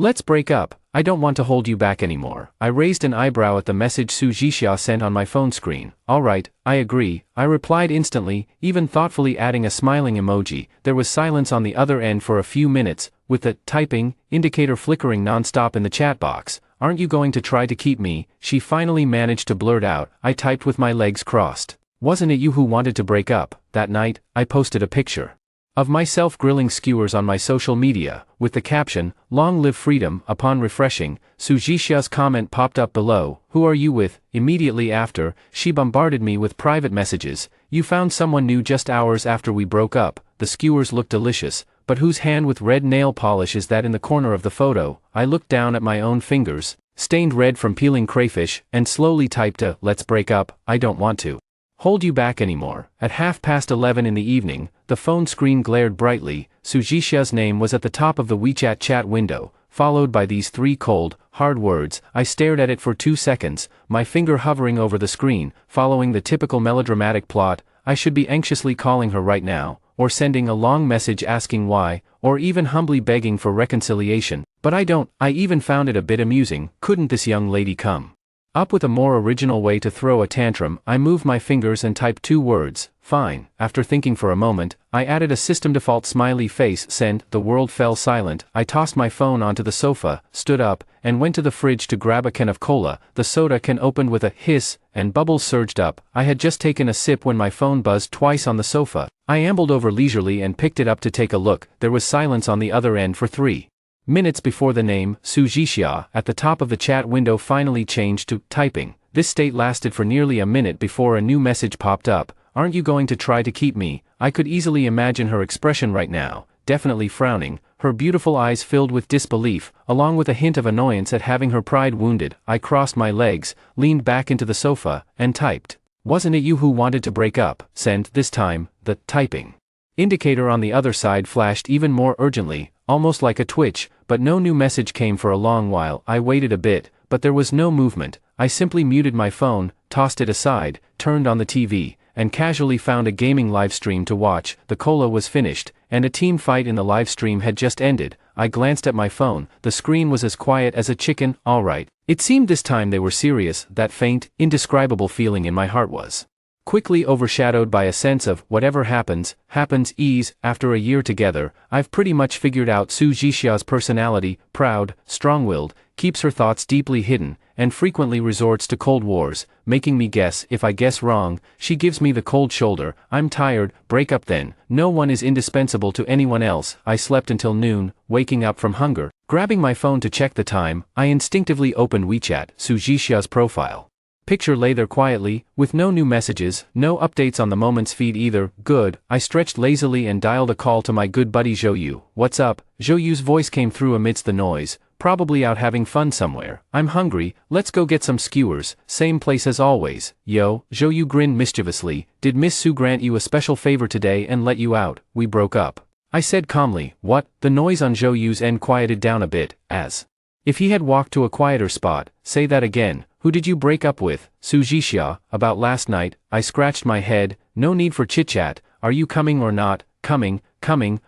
Let's break up, I don't want to hold you back anymore. I raised an eyebrow at the message Su Jixia sent on my phone screen. Alright, I agree, I replied instantly, even thoughtfully adding a smiling emoji. There was silence on the other end for a few minutes, with the typing indicator flickering non-stop in the chat box. Aren't you going to try to keep me? She finally managed to blurt out. I typed with my legs crossed. Wasn't it you who wanted to break up? That night, I posted a picture of myself grilling skewers on my social media, with the caption, "Long live freedom." Upon refreshing, Su Jixia's comment popped up below. Who are you with? Immediately after, she bombarded me with private messages. You found someone new just hours after we broke up. The skewers look delicious, but whose hand with red nail polish is that in the corner of the photo? I looked down at my own fingers, stained red from peeling crayfish, and slowly typed a, "Let's break up, I don't want to hold you back anymore." At 11:30 in the evening, the phone screen glared brightly. Su Jixia's name was at the top of the WeChat chat window, followed by these three cold, hard words. I stared at it for 2 seconds, my finger hovering over the screen, following the typical melodramatic plot. I should be anxiously calling her right now, or sending a long message asking why, or even humbly begging for reconciliation, but I don't. I even found it a bit amusing. Couldn't this young lady come up with a more original way to throw a tantrum? I moved my fingers and typed 2 words, fine. After thinking for a moment, I added a system default smiley face. Send. The world fell silent. I tossed my phone onto the sofa, stood up, and went to the fridge to grab a can of cola. The soda can opened with a hiss, and bubbles surged up. I had just taken a sip when my phone buzzed twice on the sofa. I ambled over leisurely and picked it up to take a look. There was silence on the other end for 3 minutes before the name, Su Jixia, at the top of the chat window finally changed to typing. This state lasted for nearly a minute before a new message popped up. Aren't you going to try to keep me? I could easily imagine her expression right now, definitely frowning, her beautiful eyes filled with disbelief, along with a hint of annoyance at having her pride wounded. I crossed my legs, leaned back into the sofa, and typed. Wasn't it you who wanted to break up? Send. This time, the typing indicator on the other side flashed even more urgently, almost like a twitch, but no new message came for a long while. I waited a bit, but there was no movement. I simply muted my phone, tossed it aside, turned on the TV, and casually found a gaming livestream to watch. The cola was finished, and a team fight in the livestream had just ended. I glanced at my phone. The screen was as quiet as a chicken. Alright. It seemed this time they were serious. That faint, indescribable feeling in my heart was quickly overshadowed by a sense of, whatever happens, happens ease. After a year together, I've pretty much figured out Su Jixia's personality: proud, strong-willed, keeps her thoughts deeply hidden, and frequently resorts to cold wars, making me guess. If I guess wrong, she gives me the cold shoulder. I'm tired. Break up then. No one is indispensable to anyone else. I slept until noon, waking up from hunger. Grabbing my phone to check the time, I instinctively opened WeChat. Su Jixia's profile picture lay there quietly, with no new messages, no updates on the Moments feed either. Good. I stretched lazily and dialed a call to my good buddy Zhou. What's up? Zhou's voice came through amidst the noise. Probably out having fun somewhere. I'm hungry, let's go get some skewers. Same place as always. Yo. Zhou grinned mischievously. Did Miss Su grant you a special favor today and let you out? We broke up, I said calmly. What? The noise on Zhou's end quieted down a bit, as if he had walked to a quieter spot. Say that again. Who did you break up with? Su Jixia. About last night. I scratched my head. No need for chit-chat. Are you coming or not? Coming.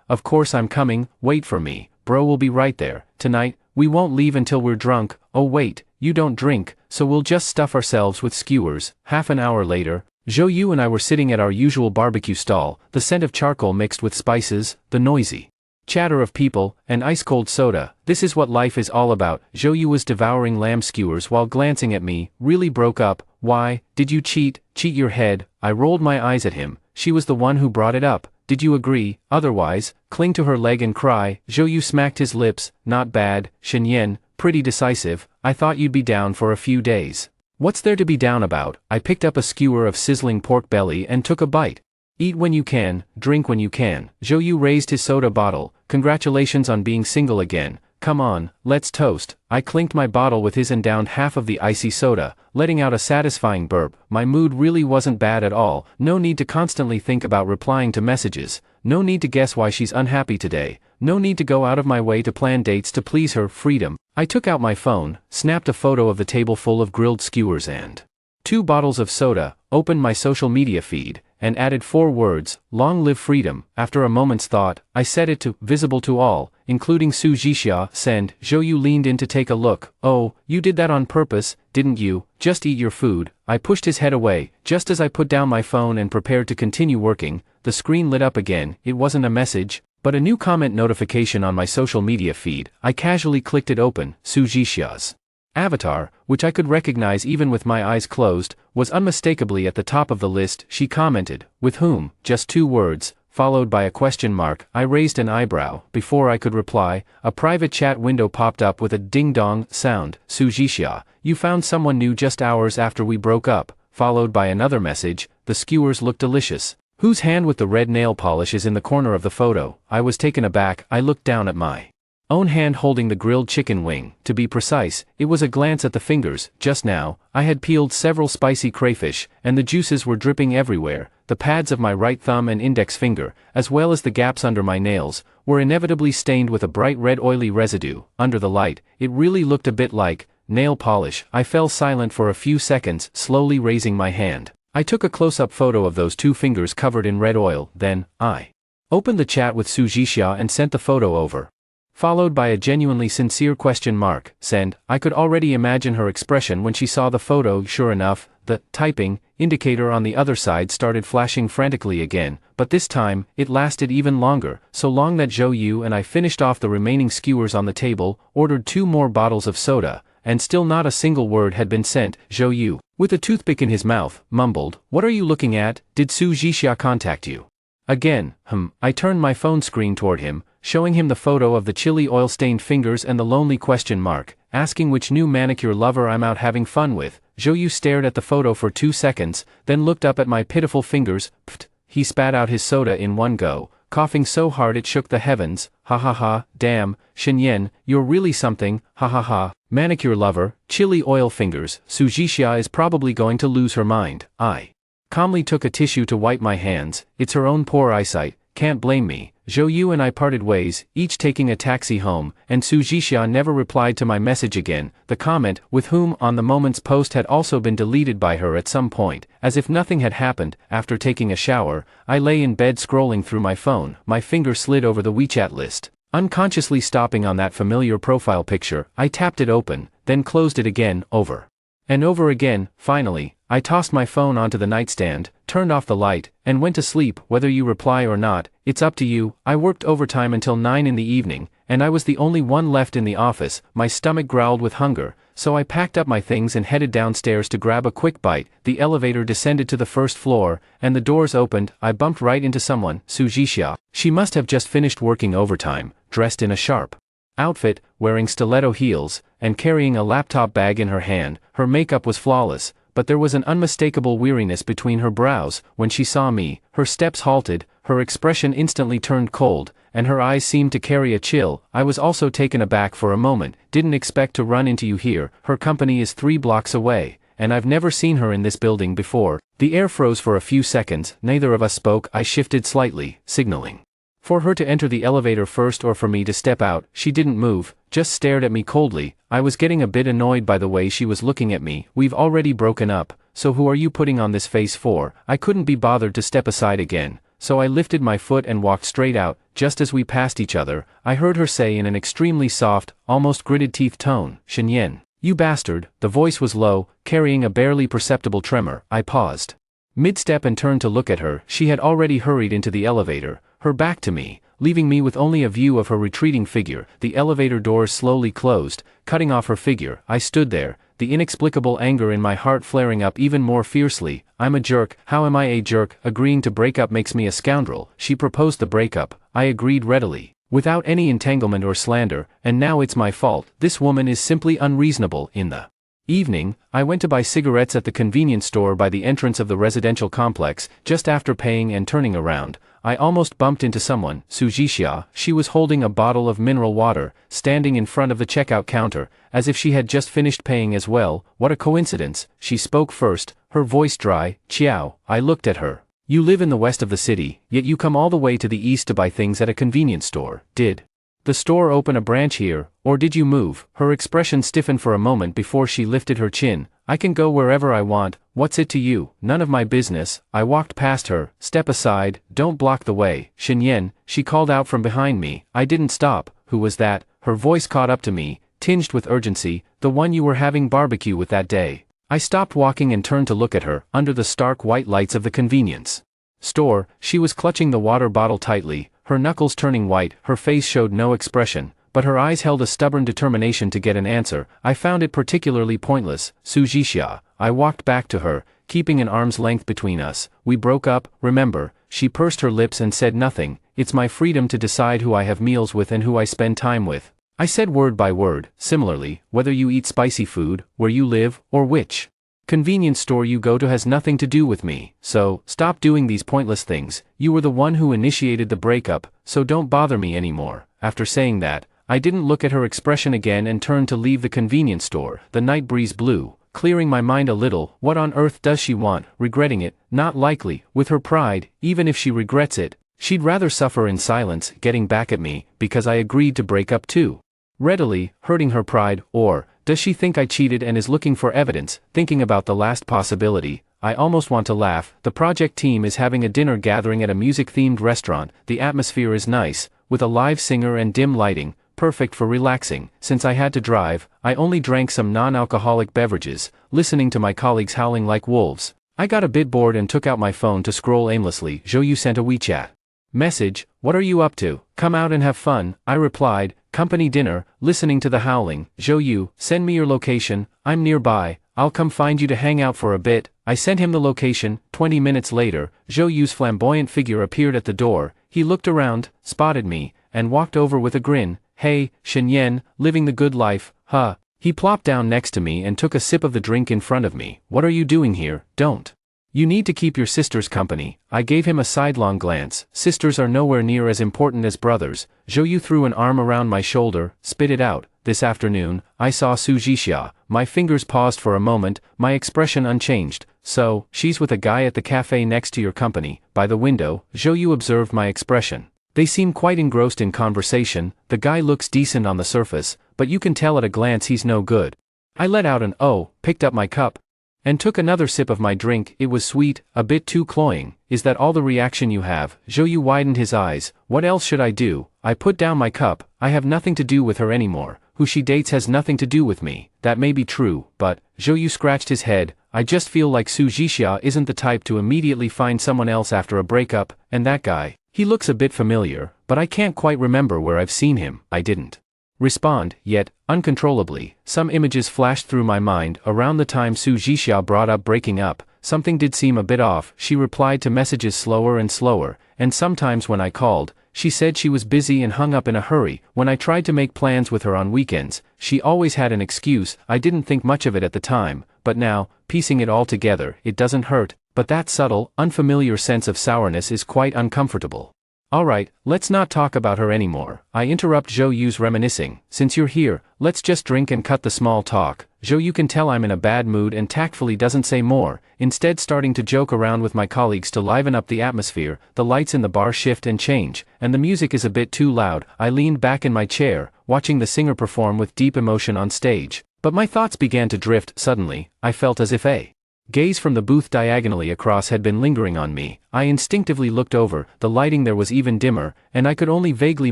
Of course I'm coming. Wait for me. Bro will be right there. Tonight, we won't leave until we're drunk. Oh wait, you don't drink, so we'll just stuff ourselves with skewers. Half an hour later, Zhou and I were sitting at our usual barbecue stall, the scent of charcoal mixed with spices, the noisy chatter of people, and ice-cold soda. This is what life is all about. Zhou was devouring lamb skewers while glancing at me. Really broke up? Why? Did you cheat? Cheat your head? I rolled my eyes at him. She was the one who brought it up. Did you agree? Otherwise, cling to her leg and cry. Zhou smacked his lips. Not bad, Shenyan, pretty decisive. I thought you'd be down for a few days. What's there to be down about? I picked up a skewer of sizzling pork belly and took a bite. Eat when you can, drink when you can. Zhou raised his soda bottle. Congratulations on being single again. Come on, let's toast. I clinked my bottle with his and downed half of the icy soda, letting out a satisfying burp. My mood really wasn't bad at all. No need to constantly think about replying to messages. No need to guess why she's unhappy today. No need to go out of my way to plan dates to please her. Freedom. I took out my phone, snapped a photo of the table full of grilled skewers and 2 bottles of soda, opened my social media feed, and added 4 words, "Long live freedom." After a moment's thought, I set it to visible to all, including Su Jixia. Send. Zhou Yu leaned in to take a look. "Oh, you did that on purpose, didn't you? Just eat your food." I pushed his head away. Just as I put down my phone and prepared to continue working, the screen lit up again. It wasn't a message, but a new comment notification on my social media feed. I casually clicked it open. Su Jixia's avatar, which I could recognize even with my eyes closed, was unmistakably at the top of the list. She commented, "With whom?" Just 2 words, followed by a question mark. I raised an eyebrow. Before I could reply, a private chat window popped up with a ding-dong sound. "Su Jixia, you found someone new just hours after we broke up," followed by another message. "The skewers look delicious. Whose hand with the red nail polish is in the corner of the photo?" I was taken aback. I looked down at my own hand holding the grilled chicken wing. To be precise, it was a glance at the fingers. Just now, I had peeled several spicy crayfish, and the juices were dripping everywhere. The pads of my right thumb and index finger, as well as the gaps under my nails, were inevitably stained with a bright red oily residue. Under the light, it really looked a bit like nail polish. I fell silent for a few seconds, slowly raising my hand. I took a close-up photo of those 2 fingers covered in red oil. Then, I opened the chat with Su Jixia and sent the photo over, followed by a genuinely sincere question mark. Send. I could already imagine her expression when she saw the photo. Sure enough, the typing indicator on the other side started flashing frantically again, but this time, it lasted even longer, so long that Zhou Yu and I finished off the remaining skewers on the table, ordered 2 more bottles of soda, and still not a single word had been sent. Zhou Yu, with a toothpick in his mouth, mumbled, "What are you looking at? Did Su Jixia contact you?" Again. I turned my phone screen toward him, showing him the photo of the chili oil-stained fingers and the lonely question mark, asking which new manicure lover I'm out having fun with. Zhou Yu stared at the photo for 2 seconds, then looked up at my pitiful fingers. Pfft. He spat out his soda in one go, coughing so hard it shook the heavens. "Ha ha ha, damn, Shenyan, you're really something, ha ha ha. Manicure lover, chili oil fingers, Su Jixia is probably going to lose her mind." I calmly took a tissue to wipe my hands. It's her own poor eyesight, can't blame me. Zhou Yu and I parted ways, each taking a taxi home, and Su Jixia never replied to my message again. The comment, "with whom," on the moment's post had also been deleted by her at some point. As if nothing had happened, after taking a shower, I lay in bed scrolling through my phone. My finger slid over the WeChat list. Unconsciously stopping on that familiar profile picture, I tapped it open, then closed it again, over and over again. Finally, I tossed my phone onto the nightstand, turned off the light, and went to sleep. Whether you reply or not, it's up to you. I worked overtime until 9 in the evening, and I was the only one left in the office. My stomach growled with hunger, so I packed up my things and headed downstairs to grab a quick bite. The elevator descended to the first floor, and the doors opened. I bumped right into someone. Su Jixia. She must have just finished working overtime, dressed in a sharp outfit, wearing stiletto heels, and carrying a laptop bag in her hand. Her makeup was flawless, but there was an unmistakable weariness between her brows. When she saw me, her steps halted, her expression instantly turned cold, and her eyes seemed to carry a chill. I was also taken aback for a moment. "Didn't expect to run into you here. Her company is 3 blocks away, and I've never seen her in this building before." The air froze for a few seconds. Neither of us spoke. I shifted slightly, signaling for her to enter the elevator first or for me to step out. She didn't move, just stared at me coldly. I was getting a bit annoyed by the way she was looking at me. "We've already broken up, so who are you putting on this face for?" I couldn't be bothered to step aside again, so I lifted my foot and walked straight out. Just as we passed each other, I heard her say in an extremely soft, almost gritted teeth tone, "Shenyan, you bastard." The voice was low, carrying a barely perceptible tremor. I paused mid-step and turned to look at her. She had already hurried into the elevator, her back to me, leaving me with only a view of her retreating figure. The elevator doors slowly closed, cutting off her figure. I stood there, the inexplicable anger in my heart flaring up even more fiercely. "I'm a jerk. How am I a jerk? Agreeing to break up makes me a scoundrel." She proposed the breakup. I agreed readily, without any entanglement or slander, and now it's my fault. This woman is simply unreasonable. In the evening, I went to buy cigarettes at the convenience store by the entrance of the residential complex. Just after paying and turning around, I almost bumped into someone. Su Jixia. She was holding a bottle of mineral water, standing in front of the checkout counter, as if she had just finished paying as well. What a coincidence. She spoke first, her voice dry. "Qiao." I looked at her. "You live in the west of the city, yet you come all the way to the east to buy things at a convenience store. Did The store open a branch here, or did you move? Her expression stiffened for a moment before she lifted her chin. I can go wherever I want, what's it to you? None of my business. I walked past her. Step aside, don't block the way. Shenyan, she called out from behind me. I didn't stop. Who was that? Her voice caught up to me, tinged with urgency. The one you were having barbecue with that day. I stopped walking and turned to look at her, under the stark white lights of the convenience store. She was clutching the water bottle tightly, her knuckles turning white. Her face showed no expression, but her eyes held a stubborn determination to get an answer. I found it particularly pointless. Sujishia. I walked back to her, keeping an arm's length between us. We broke up, remember? She pursed her lips and said nothing. It's my freedom to decide who I have meals with and who I spend time with. I said word by word. Similarly, whether you eat spicy food, where you live, or which convenience store you go to has nothing to do with me. So, stop doing these pointless things. You were the one who initiated the breakup, so don't bother me anymore. After saying that, I didn't look at her expression again and turned to leave the convenience store. The night breeze blew, clearing my mind a little. What on earth does she want? Regretting it? Not likely. With her pride, even if she regrets it, she'd rather suffer in silence, getting back at me, because I agreed to break up too readily, hurting her pride. Or does she think I cheated and is looking for evidence? Thinking about the last possibility, I almost want to laugh. The project team is having a dinner gathering at a music-themed restaurant. The atmosphere is nice, with a live singer and dim lighting, perfect for relaxing. Since I had to drive, I only drank some non-alcoholic beverages, listening to my colleagues howling like wolves. I got a bit bored and took out my phone to scroll aimlessly. Zhou sent a WeChat message. What are you up to? Come out and have fun, I replied. Company dinner, listening to the howling. Zhou, send me your location, I'm nearby, I'll come find you to hang out for a bit. I sent him the location. 20 minutes later, Zhou's flamboyant figure appeared at the door. He looked around, spotted me, and walked over with a grin. Hey, Shenyan, living the good life, huh? He plopped down next to me and took a sip of the drink in front of me. What are you doing here? Don't. You need to keep your sisters company. I gave him a sidelong glance. Sisters are nowhere near as important as brothers. Zhou threw an arm around my shoulder. Spit it out. This afternoon, I saw Sujishia. My fingers paused for a moment, my expression unchanged. So, she's with a guy at the cafe next to your company. By the window, Zhou observed my expression. They seem quite engrossed in conversation. The guy looks decent on the surface, but you can tell at a glance he's no good. I let out an oh, picked up my cup, and took another sip of my drink. It was sweet, a bit too cloying. Is that all the reaction you have? Zhou widened his eyes. What else should I do? I put down my cup. I have nothing to do with her anymore. Who she dates has nothing to do with me. That may be true, but, Zhou scratched his head. I just feel like Sujishia isn't the type to immediately find someone else after a breakup, and that guy, he looks a bit familiar, but I can't quite remember where I've seen him. I didn't respond, yet, uncontrollably, some images flashed through my mind. Around the time Sujishia brought up breaking up, something did seem a bit off. She replied to messages slower and slower, and sometimes when I called, she said she was busy and hung up in a hurry. When I tried to make plans with her on weekends, she always had an excuse. I didn't think much of it at the time, but now, piecing it all together, it doesn't hurt, but that subtle, unfamiliar sense of sourness is quite uncomfortable. Alright, let's not talk about her anymore. I interrupt Zhou's reminiscing. Since you're here, let's just drink and cut the small talk. Zhou can tell I'm in a bad mood and tactfully doesn't say more, instead starting to joke around with my colleagues to liven up the atmosphere. The lights in the bar shift and change, and the music is a bit too loud. I leaned back in my chair, watching the singer perform with deep emotion on stage. But my thoughts began to drift. Suddenly, I felt as if a gaze from the booth diagonally across had been lingering on me. I instinctively looked over. The lighting there was even dimmer, and I could only vaguely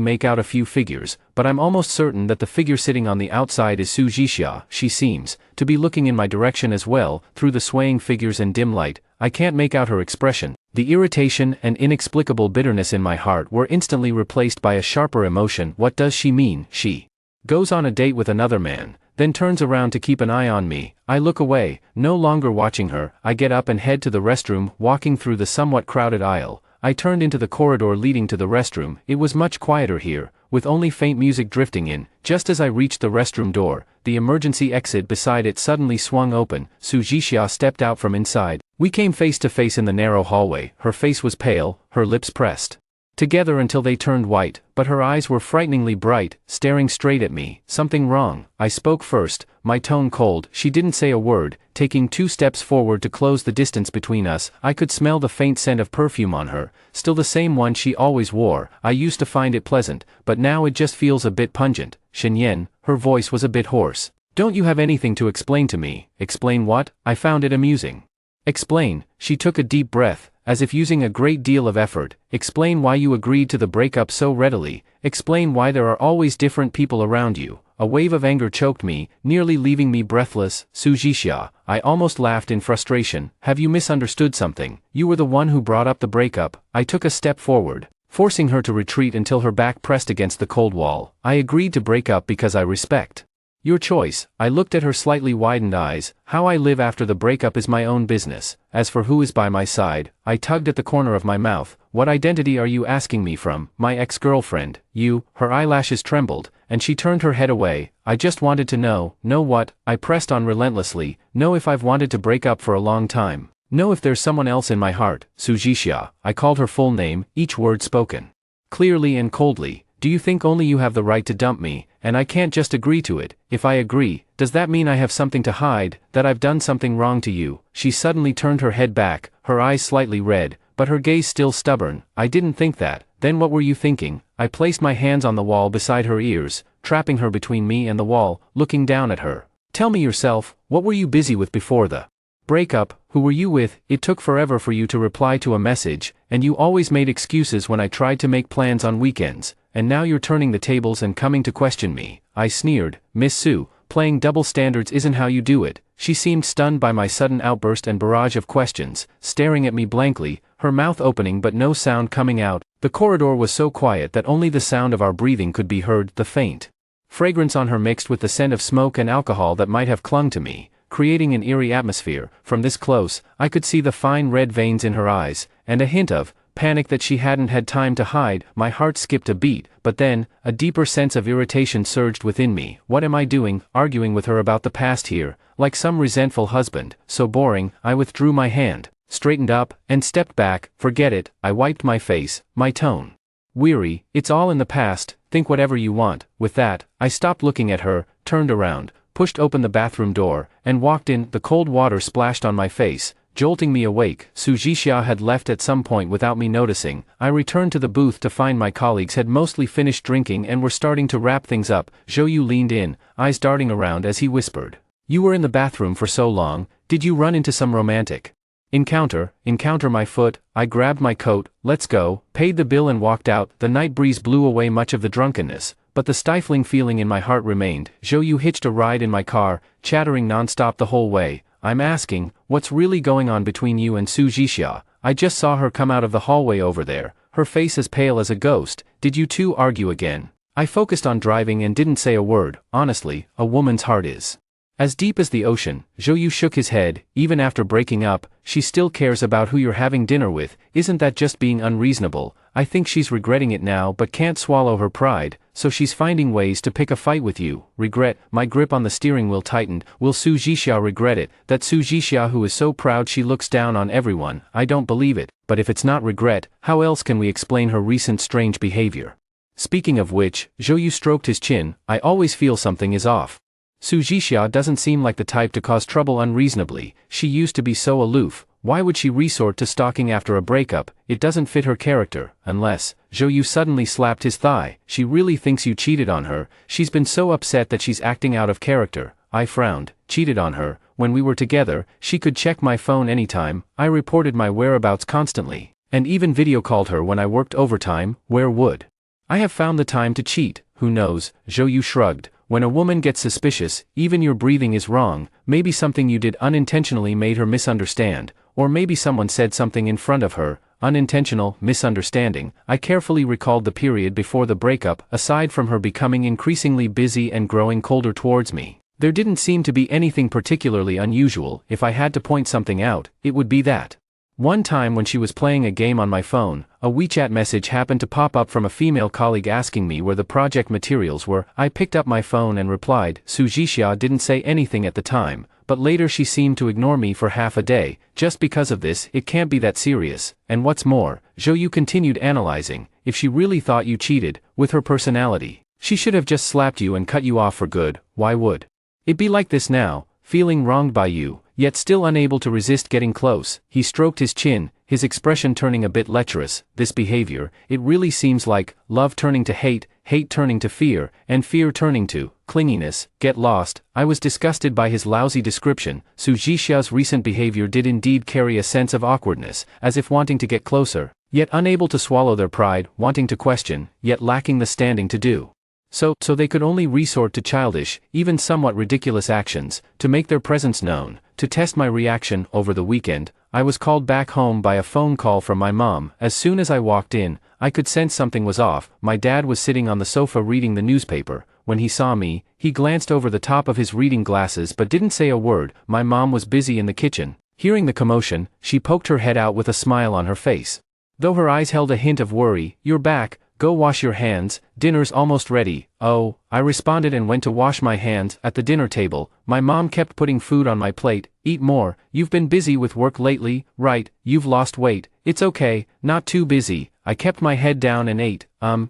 make out a few figures, but I'm almost certain that the figure sitting on the outside is Sujishia. She seems to be looking in my direction as well, through the swaying figures and dim light. I can't make out her expression. The irritation and inexplicable bitterness in my heart were instantly replaced by a sharper emotion. What does she mean? She goes on a date with another man, then turns around to keep an eye on me. I look away, no longer watching her. I get up and head to the restroom. Walking through the somewhat crowded aisle, I turned into the corridor leading to the restroom. It was much quieter here, with only faint music drifting in. Just as I reached the restroom door, the emergency exit beside it suddenly swung open. Sujishia stepped out from inside. We came face to face in the narrow hallway. Her face was pale, her lips pressed together until they turned white, but her eyes were frighteningly bright, staring straight at me. Something wrong? I spoke first, my tone cold. She didn't say a word, taking 2 steps forward to close the distance between us. I could smell the faint scent of perfume on her, still the same one she always wore. I used to find it pleasant, but now it just feels a bit pungent. Shenyan, her voice was a bit hoarse. Don't you have anything to explain to me? Explain what? I found it amusing. Explain, she took a deep breath, as if using a great deal of effort. Explain why you agreed to the breakup so readily. Explain why there are always different people around you. A wave of anger choked me, nearly leaving me breathless. Sujisha, I almost laughed in frustration. Have you misunderstood something? You were the one who brought up the breakup. I took a step forward, forcing her to retreat until her back pressed against the cold wall. I agreed to break up because I respect your choice. I looked at her slightly widened eyes. How I live after the breakup is my own business. As for who is by my side, I tugged at the corner of my mouth. What identity are you asking me from? My ex-girlfriend. You? Her eyelashes trembled, and she turned her head away. I just wanted to know. Know what? I pressed on relentlessly. Know if I've wanted to break up for a long time. Know if there's someone else in my heart. Sujisha. I called her full name, each word spoken clearly and coldly. Do you think only you have the right to dump me, and I can't just agree to it? If I agree, does that mean I have something to hide, that I've done something wrong to you? She suddenly turned her head back, her eyes slightly red, but her gaze still stubborn. I didn't think that. Then what were you thinking? I placed my hands on the wall beside her ears, trapping her between me and the wall, looking down at her. Tell me yourself, what were you busy with before the breakup? Who were you with? It took forever for you to reply to a message, and you always made excuses when I tried to make plans on weekends. And now you're turning the tables and coming to question me. I sneered. Miss Sue, playing double standards isn't how you do it. She seemed stunned by my sudden outburst and barrage of questions, staring at me blankly, her mouth opening but no sound coming out. The corridor was so quiet that only the sound of our breathing could be heard, the faint fragrance on her mixed with the scent of smoke and alcohol that might have clung to me, creating an eerie atmosphere. From this close, I could see the fine red veins in her eyes, and a hint of panic that she hadn't had time to hide. My heart skipped a beat, but then, a deeper sense of irritation surged within me. What am I doing, arguing with her about the past here, like some resentful husband? So boring. I withdrew my hand, straightened up, and stepped back. Forget it. I wiped my face, my tone weary. It's all in the past, think whatever you want. With that, I stopped looking at her, turned around, pushed open the bathroom door, and walked in. The cold water splashed on my face, jolting me awake. Sujisha had left at some point without me noticing. I returned to the booth to find my colleagues had mostly finished drinking and were starting to wrap things up. Zhou leaned in, eyes darting around as he whispered. You were in the bathroom for so long, did you run into some romantic encounter? My foot. I grabbed my coat, let's go, paid the bill and walked out. The night breeze blew away much of the drunkenness, but the stifling feeling in my heart remained. Zhou hitched a ride in my car, chattering nonstop the whole way. I'm asking, what's really going on between you and Sujisha? I just saw her come out of the hallway over there, her face as pale as a ghost. Did you two argue again? I focused on driving and didn't say a word. Honestly, a woman's heart is as deep as the ocean. Zhou shook his head. Even after breaking up, she still cares about who you're having dinner with. Isn't that just being unreasonable? I think she's regretting it now but can't swallow her pride, so she's finding ways to pick a fight with you. Regret? My grip on the steering wheel tightened. Will Sujisha regret it? That Sujisha who is so proud she looks down on everyone? I don't believe it. But if it's not regret, how else can we explain her recent strange behavior? Speaking of which, Zhou stroked his chin. I always feel something is off. Sujisha doesn't seem like the type to cause trouble unreasonably. She used to be so aloof. Why would she resort to stalking after a breakup? It doesn't fit her character. Unless, Zhou suddenly slapped his thigh. She really thinks you cheated on her. She's been so upset that she's acting out of character. I frowned. Cheated on her? When we were together, she could check my phone anytime. I reported my whereabouts constantly, and even video called her when I worked overtime. Where would I have found the time to cheat? Who knows? Zhou shrugged. When a woman gets suspicious, even your breathing is wrong. Maybe something you did unintentionally made her misunderstand, or maybe someone said something in front of her. Unintentional misunderstanding. I carefully recalled the period before the breakup. Aside from her becoming increasingly busy and growing colder towards me, there didn't seem to be anything particularly unusual. If I had to point something out, it would be that one time when she was playing a game on my phone, a WeChat message happened to pop up from a female colleague asking me where the project materials were. I picked up my phone and replied. Sujisha didn't say anything at the time, but later she seemed to ignore me for half a day. Just because of this, it can't be that serious. And what's more, Zhou continued analyzing, if she really thought you cheated, with her personality, she should have just slapped you and cut you off for good. Why would it be like this now, feeling wronged by you, yet still unable to resist getting close? He stroked his chin, his expression turning a bit lecherous. This behavior, it really seems like love turning to hate, hate turning to fear, and fear turning to clinginess. Get lost. I was disgusted by his lousy description. Su Zhixia's recent behavior did indeed carry a sense of awkwardness, as if wanting to get closer, yet unable to swallow their pride, wanting to question, yet lacking the standing to do so they could only resort to childish, even somewhat ridiculous actions, to make their presence known. To test my reaction, over the weekend, I was called back home by a phone call from my mom. As soon as I walked in, I could sense something was off. My dad was sitting on the sofa reading the newspaper. When he saw me, he glanced over the top of his reading glasses but didn't say a word. My mom was busy in the kitchen. Hearing the commotion, she poked her head out with a smile on her face, though her eyes held a hint of worry. "You're back. Go wash your hands, dinner's almost ready." "Oh," I responded and went to wash my hands. At the dinner table, my mom kept putting food on my plate. "Eat more, you've been busy with work lately, right? You've lost weight." "It's okay, not too busy." I kept my head down and ate.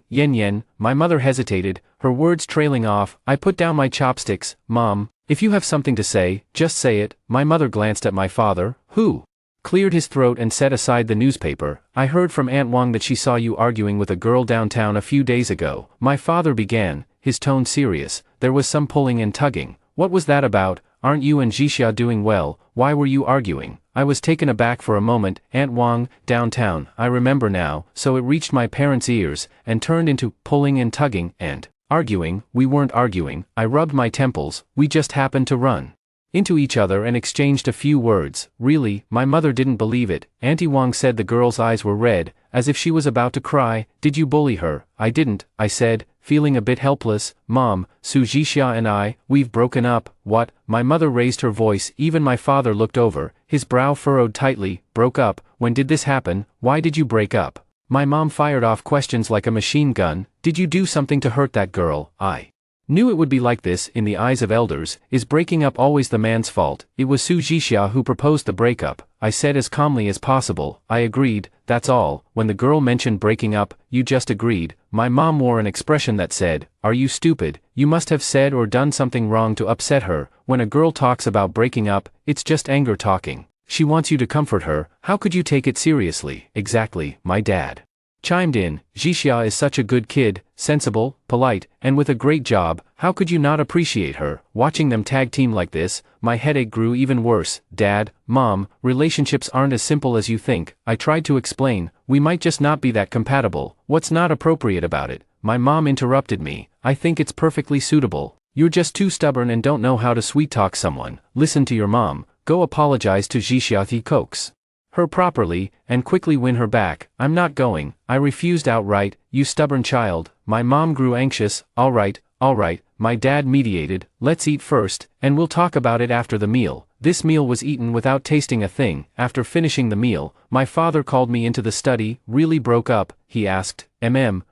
Yen. My mother hesitated, her words trailing off. I put down my chopsticks. "Mom, if you have something to say, just say it." My mother glanced at my father, who cleared his throat and set aside the newspaper. "I heard from Aunt Wang that she saw you arguing with a girl downtown a few days ago." My father began, his tone serious. "There was some pulling and tugging. What was that about? Aren't you and Zhixia doing well? Why were you arguing?" I was taken aback for a moment. "Aunt Wang, downtown, I remember now." So it reached my parents' ears, and turned into pulling and tugging, and arguing. We weren't arguing. I rubbed my temples. We just happened to run into each other and exchanged a few words. "Really?" My mother didn't believe it. Auntie Wang said the girl's eyes were red, as if she was about to cry. "Did you bully her?" "I didn't," I said, feeling a bit helpless. "Mom, Su Zhixia and I, we've broken up." "What?" My mother raised her voice. Even my father looked over, his brow furrowed tightly. "Broke up? When did this happen? Why did you break up?" My mom fired off questions like a machine gun. "Did you do something to hurt that girl?" I knew it would be like this. In the eyes of elders, is breaking up always the man's fault? It was Su Zhixia who proposed the breakup. I said as calmly as possible. "I agreed, that's all." When the girl mentioned breaking up, "You just agreed." My mom wore an expression that said, "Are you stupid? You must have said or done something wrong to upset her." When a girl talks about breaking up, it's just anger talking. She wants you to comfort her. How could you take it seriously? "Exactly," my dad chimed in. "Zhixia is such a good kid, sensible, polite, and with a great job. How could you not appreciate her?" Watching them tag team like this, my headache grew even worse. "Dad, Mom, relationships aren't as simple as you think." I tried to explain. "We might just not be that compatible." "What's not appropriate about it?" My mom interrupted me. "I think it's perfectly suitable. You're just too stubborn and don't know how to sweet-talk someone. Listen to your mom. Go apologize to Zhixia." He coax her properly, and quickly win her back. "I'm not going." I refused outright. "You stubborn child." My mom grew anxious. All right, my dad mediated. "Let's eat first, and we'll talk about it after the meal." This meal was eaten without tasting a thing. After finishing the meal, my father called me into the study. "Really broke up?" he asked.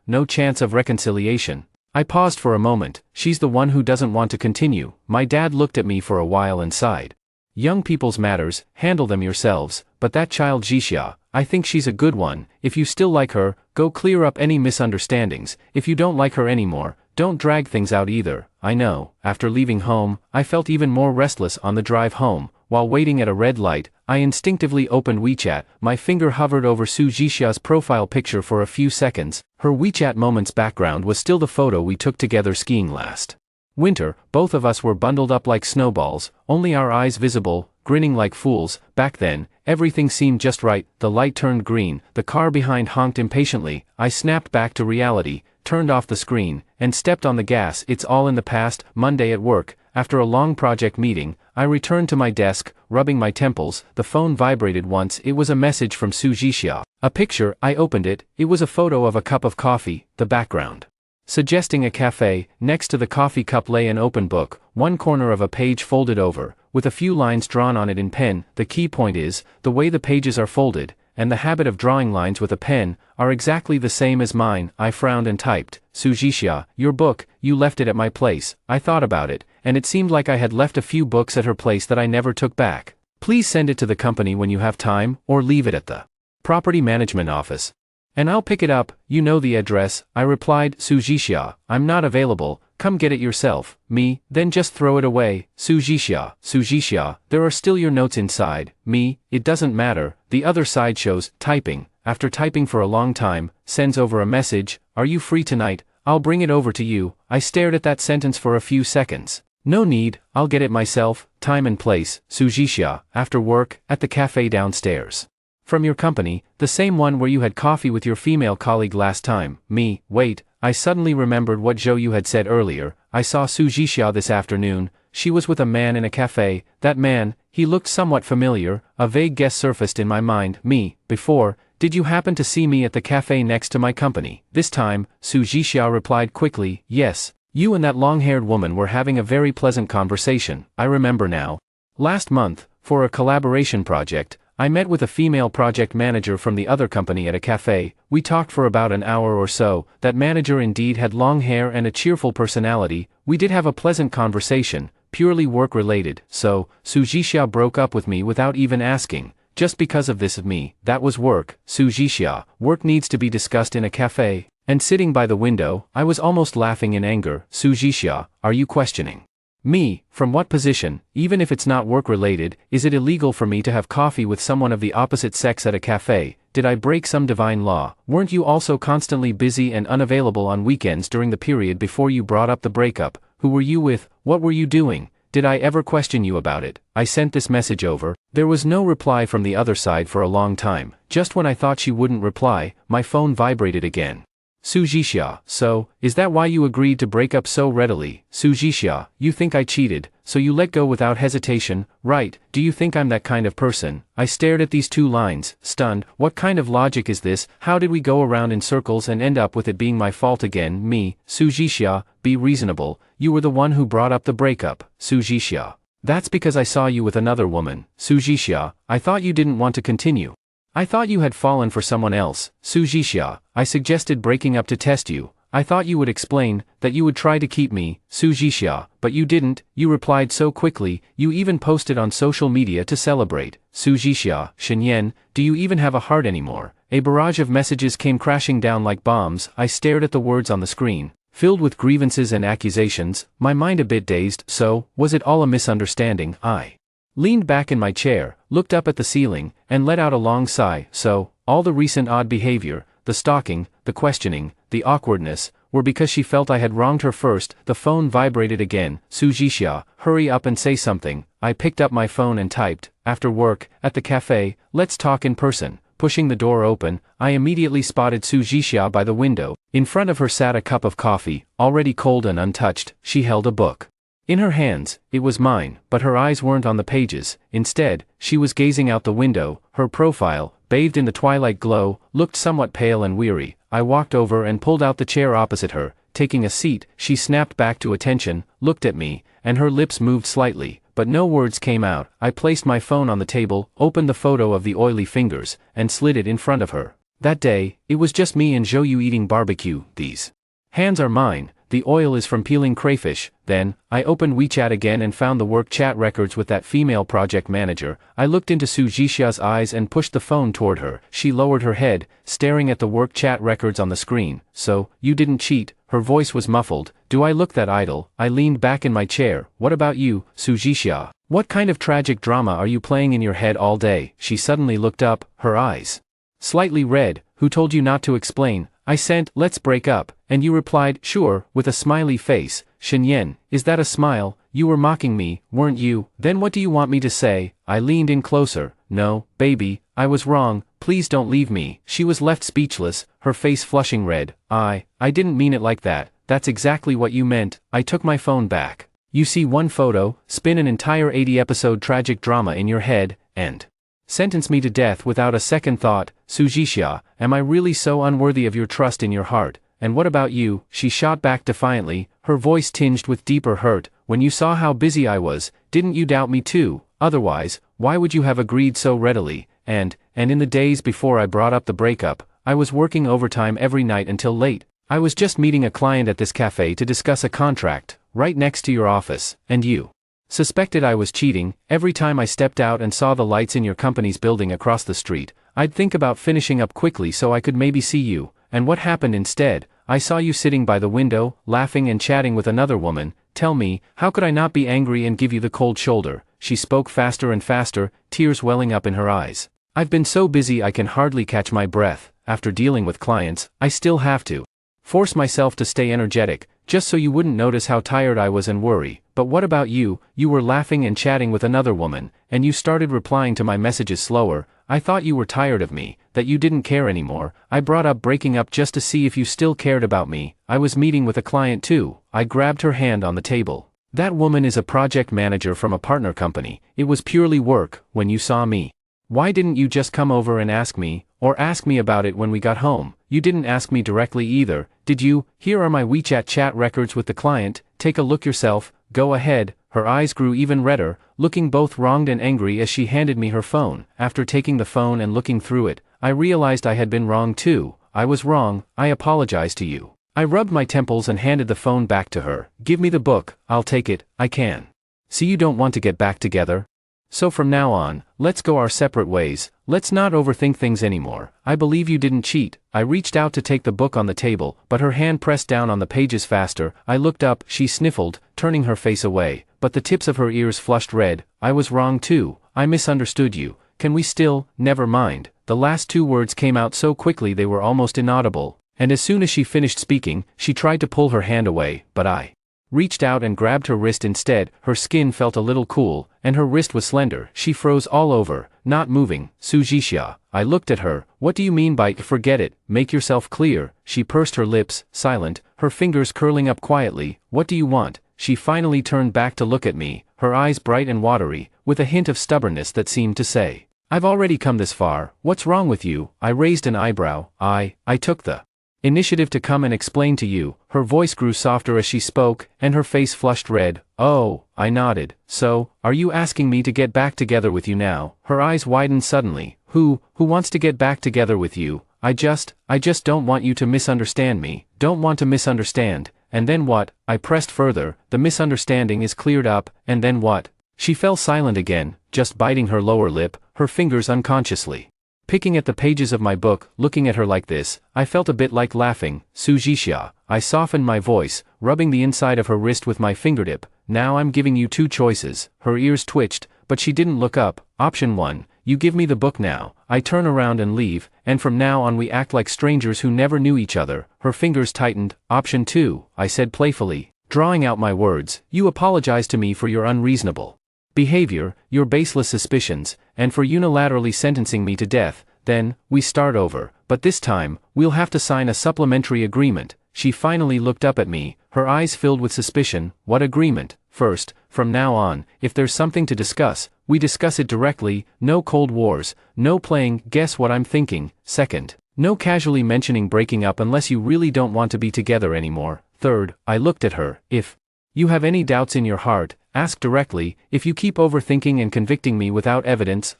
No chance of reconciliation." I paused for a moment. "She's the one who doesn't want to continue." My dad looked at me for a while and sighed. "Young people's matters, handle them yourselves. But that child Zhixia, I think she's a good one. If you still like her, go clear up any misunderstandings. If you don't like her anymore, don't drag things out either." I know. After leaving home, I felt even more restless on the drive home. While waiting at a red light, I instinctively opened WeChat. My finger hovered over Su Zhixia's profile picture for a few seconds. Her WeChat Moments background was still the photo we took together skiing last winter. Both of us were bundled up like snowballs, only our eyes visible, grinning like fools. Back then, everything seemed just right. The light turned green, the car behind honked impatiently. I snapped back to reality, turned off the screen, and stepped on the gas. It's all in the past. Monday at work, after a long project meeting, I returned to my desk, rubbing my temples. The phone vibrated once. It was a message from Su Zhixia. A picture. I opened it. It was a photo of a cup of coffee, the background suggesting a cafe. Next to the coffee cup lay an open book, one corner of a page folded over, with a few lines drawn on it in pen. The key point is, the way the pages are folded, and the habit of drawing lines with a pen, are exactly the same as mine. I frowned and typed, "Su Zhixia, your book, you left it at my place." I thought about it, and it seemed like I had left a few books at her place that I never took back. "Please send it to the company when you have time, or leave it at the property management office." And I'll pick it up, you know the address, I replied. Sujishia, I'm not available, come get it yourself. Me, then just throw it away. Sujishia, there are still your notes inside. Me, it doesn't matter. The other side shows, typing. After typing for a long time, sends over a message, are you free tonight? I'll bring it over to you. I stared at that sentence for a few seconds. No need, I'll get it myself. Time and place, Sujishia, after work, at the cafe downstairs. From your company, the same one where you had coffee with your female colleague last time. Me, wait, I suddenly remembered what Zhou had said earlier. I saw Sujishia this afternoon. She was with a man in a cafe. That man, he looked somewhat familiar. A vague guess surfaced in my mind. Me, before, did you happen to see me at the cafe next to my company? This time, Sujishia replied quickly, yes. You and that long-haired woman were having a very pleasant conversation. I remember now. Last month, for a collaboration project, I met with a female project manager from the other company at a cafe. We talked for about an hour or so. That manager indeed had long hair and a cheerful personality. We did have a pleasant conversation, purely work-related. So, Sujishia broke up with me without even asking. Just because of this of me, that was work. Sujishia, work needs to be discussed in a cafe. And sitting by the window, I was almost laughing in anger. Sujishia, are you questioning me? From what position, even if it's not work-related, is it illegal for me to have coffee with someone of the opposite sex at a cafe? Did I break some divine law? Weren't you also constantly busy and unavailable on weekends during the period before you brought up the breakup? Who were you with? What were you doing? Did I ever question you about it? I sent this message over. There was no reply from the other side for a long time. Just when I thought she wouldn't reply, my phone vibrated again. Sujishia, so, is that why you agreed to break up so readily? Sujishia, you think I cheated, so you let go without hesitation, right? Do you think I'm that kind of person? I stared at these two lines, stunned. What kind of logic is this? How did we go around in circles and end up with it being my fault again? Me, Sujishia, be reasonable. You were the one who brought up the breakup. Sujishia, that's because I saw you with another woman. Sujishia, I thought you didn't want to continue. I thought you had fallen for someone else. Sujishia, I suggested breaking up to test you. I thought you would explain, that you would try to keep me. Sujishia, but you didn't. You replied so quickly, you even posted on social media to celebrate. Sujishia, Shenyan, do you even have a heart anymore? A barrage of messages came crashing down like bombs. I stared at the words on the screen, filled with grievances and accusations, my mind a bit dazed. So, was it all a misunderstanding? I leaned back in my chair, looked up at the ceiling, and let out a long sigh. So, all the recent odd behavior, the stalking, the questioning, the awkwardness, were because she felt I had wronged her first. The phone vibrated again. Sujishia, hurry up and say something. I picked up my phone and typed, after work, at the cafe, let's talk in person. Pushing the door open, I immediately spotted Sujishia by the window. In front of her sat a cup of coffee, already cold and untouched. She held a book in her hands. It was mine, but her eyes weren't on the pages. Instead, she was gazing out the window. Her profile, bathed in the twilight glow, looked somewhat pale and weary. I walked over and pulled out the chair opposite her. Taking a seat, she snapped back to attention, looked at me, and her lips moved slightly, but no words came out. I placed my phone on the table, opened the photo of the oily fingers, and slid it in front of her. That day, it was just me and Zhou eating barbecue. These hands are mine. The oil is from peeling crayfish. Then, I opened WeChat again and found the work chat records with that female project manager. I looked into Sujishia's eyes and pushed the phone toward her. She lowered her head, staring at the work chat records on the screen. So, you didn't cheat? Her voice was muffled. Do I look that idle? I leaned back in my chair. What about you, Sujishia? What kind of tragic drama are you playing in your head all day? She suddenly looked up, her eyes slightly red. Who told you not to explain? I sent, let's break up, and you replied, sure, with a smiley face. Shenyan, is that a smile? You were mocking me, weren't you? Then what do you want me to say? I leaned in closer. No, baby, I was wrong, please don't leave me. She was left speechless, her face flushing red. I didn't mean it like that. That's exactly what you meant. I took my phone back. You see one photo, spin an entire 80-episode tragic drama in your head, and sentence me to death without a second thought. Sujishia, am I really so unworthy of your trust in your heart? And what about you? She shot back defiantly, her voice tinged with deeper hurt. When you saw how busy I was, didn't you doubt me too? Otherwise, why would you have agreed so readily? And in the days before I brought up the breakup, I was working overtime every night until late. I was just meeting a client at this cafe to discuss a contract, right next to your office, and you suspected I was cheating. Every time I stepped out and saw the lights in your company's building across the street, I'd think about finishing up quickly so I could maybe see you, and what happened instead? I saw you sitting by the window, laughing and chatting with another woman. Tell me, how could I not be angry and give you the cold shoulder? She spoke faster and faster, tears welling up in her eyes. I've been so busy I can hardly catch my breath. After dealing with clients, I still have to force myself to stay energetic, just so you wouldn't notice how tired I was and worry. But what about you? You were laughing and chatting with another woman, and you started replying to my messages slower. I thought you were tired of me, that you didn't care anymore. I brought up breaking up just to see if you still cared about me. I was meeting with a client too. I grabbed her hand on the table. That woman is a project manager from a partner company. It was purely work. When you saw me, why didn't you just come over and ask me, or ask me about it when we got home? You didn't ask me directly either, did you? Here are my WeChat chat records with the client. Take a look yourself. Go ahead. Her eyes grew even redder, looking both wronged and angry as she handed me her phone. After taking the phone and looking through it, I realized I had been wrong too. I was wrong. I apologize to you. I rubbed my temples and handed the phone back to her. Give me the book. I'll take it. I can. See, you don't want to get back together? So from now on, let's go our separate ways. Let's not overthink things anymore. I believe you didn't cheat. I reached out to take the book on the table, but her hand pressed down on the pages faster. I looked up. She sniffled, turning her face away, but the tips of her ears flushed red. I was wrong too. I misunderstood you. Can we still? Never mind. The last two words came out so quickly they were almost inaudible, and as soon as she finished speaking, she tried to pull her hand away, but I reached out and grabbed her wrist instead. Her skin felt a little cool, and her wrist was slender. She froze all over, not moving. Sujishia. I looked at her. What do you mean by forget it? Make yourself clear. She pursed her lips, silent, her fingers curling up quietly. What do you want? She finally turned back to look at me, her eyes bright and watery, with a hint of stubbornness that seemed to say, I've already come this far. What's wrong with you? I raised an eyebrow. I took the initiative to come and explain to you. Her voice grew softer as she spoke, and her face flushed red. Oh, I nodded. So, are you asking me to get back together with you now? Her eyes widened suddenly. Who wants to get back together with you? I just don't want you to misunderstand me. Don't want to misunderstand. And then what? I pressed further. The misunderstanding is cleared up, and then what? She fell silent again, just biting her lower lip, her fingers unconsciously picking at the pages of my book. Looking at her like this, I felt a bit like laughing. Sujishia. I softened my voice, rubbing the inside of her wrist with my fingertip. Now I'm giving you two choices. Her ears twitched, but she didn't look up. Option 1. You give me the book now. I turn around and leave, and from now on we act like strangers who never knew each other. Her fingers tightened. Option 2. I said playfully, drawing out my words. You apologize to me for your unreasonable behavior, your baseless suspicions, and for unilaterally sentencing me to death. Then, we start over, but this time, we'll have to sign a supplementary agreement. She finally looked up at me, her eyes filled with suspicion. What agreement? First, from now on, if there's something to discuss, we discuss it directly. No cold wars, no playing guess what I'm thinking. Second, no casually mentioning breaking up unless you really don't want to be together anymore. Third, I looked at her. If you have any doubts in your heart, ask directly. If you keep overthinking and convicting me without evidence,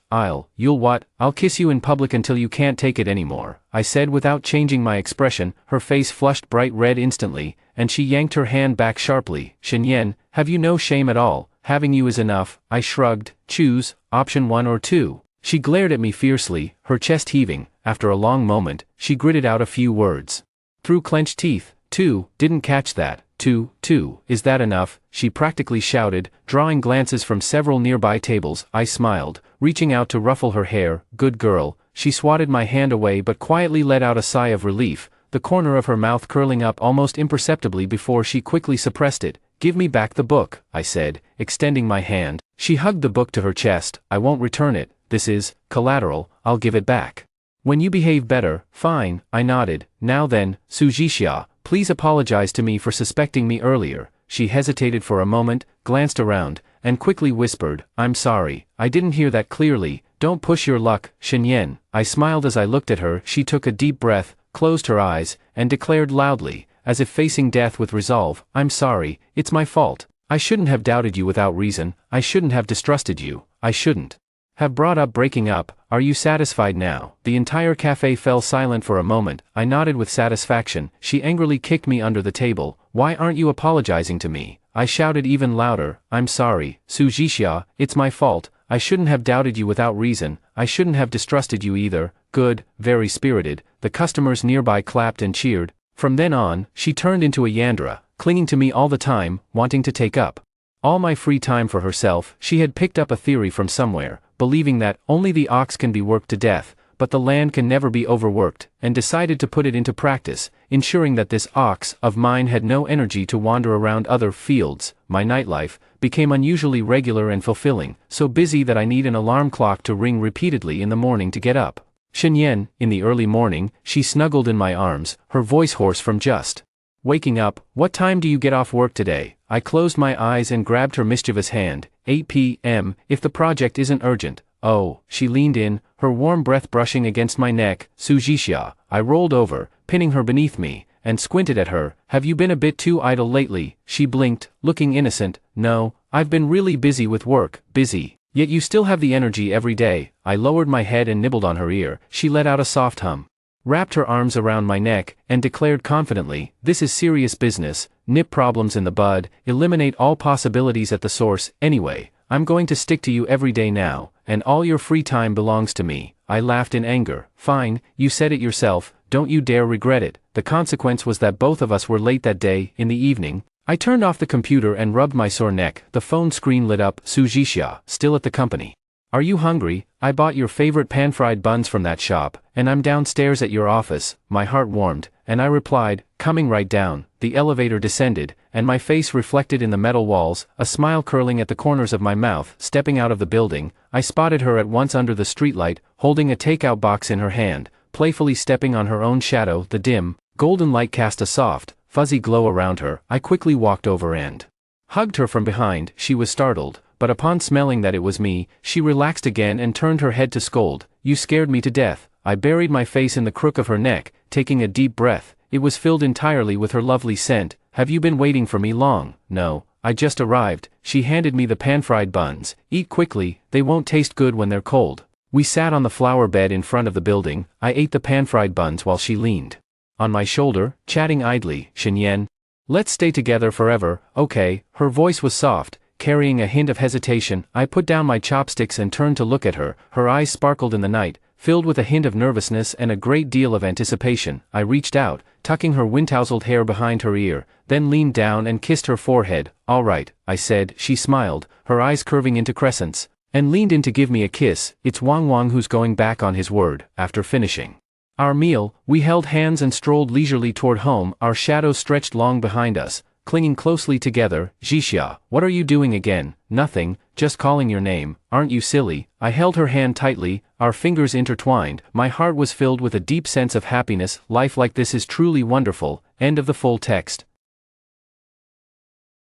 you'll what? I'll kiss you in public until you can't take it anymore, I said without changing my expression. Her face flushed bright red instantly, and she yanked her hand back sharply. Shenyan, have you no shame at all? Having you is enough. I shrugged. Choose, option 1 or 2. She glared at me fiercely, her chest heaving. After a long moment, she gritted out a few words through clenched teeth. 2, didn't catch that. 2, is that enough? She practically shouted, drawing glances from several nearby tables. I smiled, reaching out to ruffle her hair. Good girl. She swatted my hand away but quietly let out a sigh of relief, the corner of her mouth curling up almost imperceptibly before she quickly suppressed it. Give me back the book, I said, extending my hand. She hugged the book to her chest. I won't return it. This is collateral. I'll give it back when you behave better. Fine, I nodded. Now then, Sujishia, please apologize to me for suspecting me earlier. She hesitated for a moment, glanced around, and quickly whispered, I'm sorry, I didn't hear that clearly. Don't push your luck, Shenyan. I smiled as I looked at her. She took a deep breath, closed her eyes, and declared loudly, as if facing death with resolve, I'm sorry, it's my fault. I shouldn't have doubted you without reason. I shouldn't have distrusted you. I shouldn't have brought up breaking up. Are you satisfied now? The entire cafe fell silent for a moment. I nodded with satisfaction. She angrily kicked me under the table. Why aren't you apologizing to me? I shouted even louder. I'm sorry, Sujishia, it's my fault. I shouldn't have doubted you without reason, I shouldn't have distrusted you either. Good, very spirited. The customers nearby clapped and cheered. From then on, she turned into a Yandra, clinging to me all the time, wanting to take up all my free time for herself. She had picked up a theory from somewhere, believing that only the ox can be worked to death, but the land can never be overworked, and decided to put it into practice, ensuring that this ox of mine had no energy to wander around other fields. My nightlife became unusually regular and fulfilling, so busy that I need an alarm clock to ring repeatedly in the morning to get up. Shenyan, in the early morning, she snuggled in my arms, her voice hoarse from just waking up. What time do you get off work today? I closed my eyes and grabbed her mischievous hand. 8 p.m., if the project isn't urgent. Oh, she leaned in, her warm breath brushing against my neck. Sujishia. I rolled over, pinning her beneath me, and squinted at her. Have you been a bit too idle lately? She blinked, looking innocent. No, I've been really busy with work. Busy. Yet you still have the energy every day. I lowered my head and nibbled on her ear. She let out a soft hum, wrapped her arms around my neck, and declared confidently, this is serious business. Nip problems in the bud, eliminate all possibilities at the source. Anyway, I'm going to stick to you every day now, and all your free time belongs to me. I laughed in anger. Fine, you said it yourself, don't you dare regret it. The consequence was that both of us were late that day. In the evening, I turned off the computer and rubbed my sore neck. The phone screen lit up. Sujishia, still at the company. Are you hungry? I bought your favorite pan-fried buns from that shop, and I'm downstairs at your office. My heart warmed, and I replied, coming right down. The elevator descended, and my face reflected in the metal walls, a smile curling at the corners of my mouth. Stepping out of the building, I spotted her at once under the streetlight, holding a takeout box in her hand, playfully stepping on her own shadow. The dim, golden light cast a soft, fuzzy glow around her. I quickly walked over and hugged her from behind. She was startled, but upon smelling that it was me, she relaxed again and turned her head to scold. You scared me to death. I buried my face in the crook of her neck, taking a deep breath. It was filled entirely with her lovely scent. Have you been waiting for me long? No, I just arrived. She handed me the pan-fried buns. Eat quickly, they won't taste good when they're cold. We sat on the flower bed in front of the building. I ate the pan-fried buns while she leaned on my shoulder, chatting idly. Shenyan, let's stay together forever, okay? Her voice was soft, carrying a hint of hesitation. I put down my chopsticks and turned to look at her. Her eyes sparkled in the night, filled with a hint of nervousness and a great deal of anticipation. I reached out, tucking her wind-tousled hair behind her ear, then leaned down and kissed her forehead. All right, I said. She smiled, her eyes curving into crescents, and leaned in to give me a kiss. It's Wang Wang who's going back on his word. After finishing our meal, we held hands and strolled leisurely toward home, our shadows stretched long behind us, clinging closely together. Jixia, what are you doing again? Nothing, just calling your name. Aren't you silly? I held her hand tightly, our fingers intertwined. My heart was filled with a deep sense of happiness. Life like this is truly wonderful. End of the full text.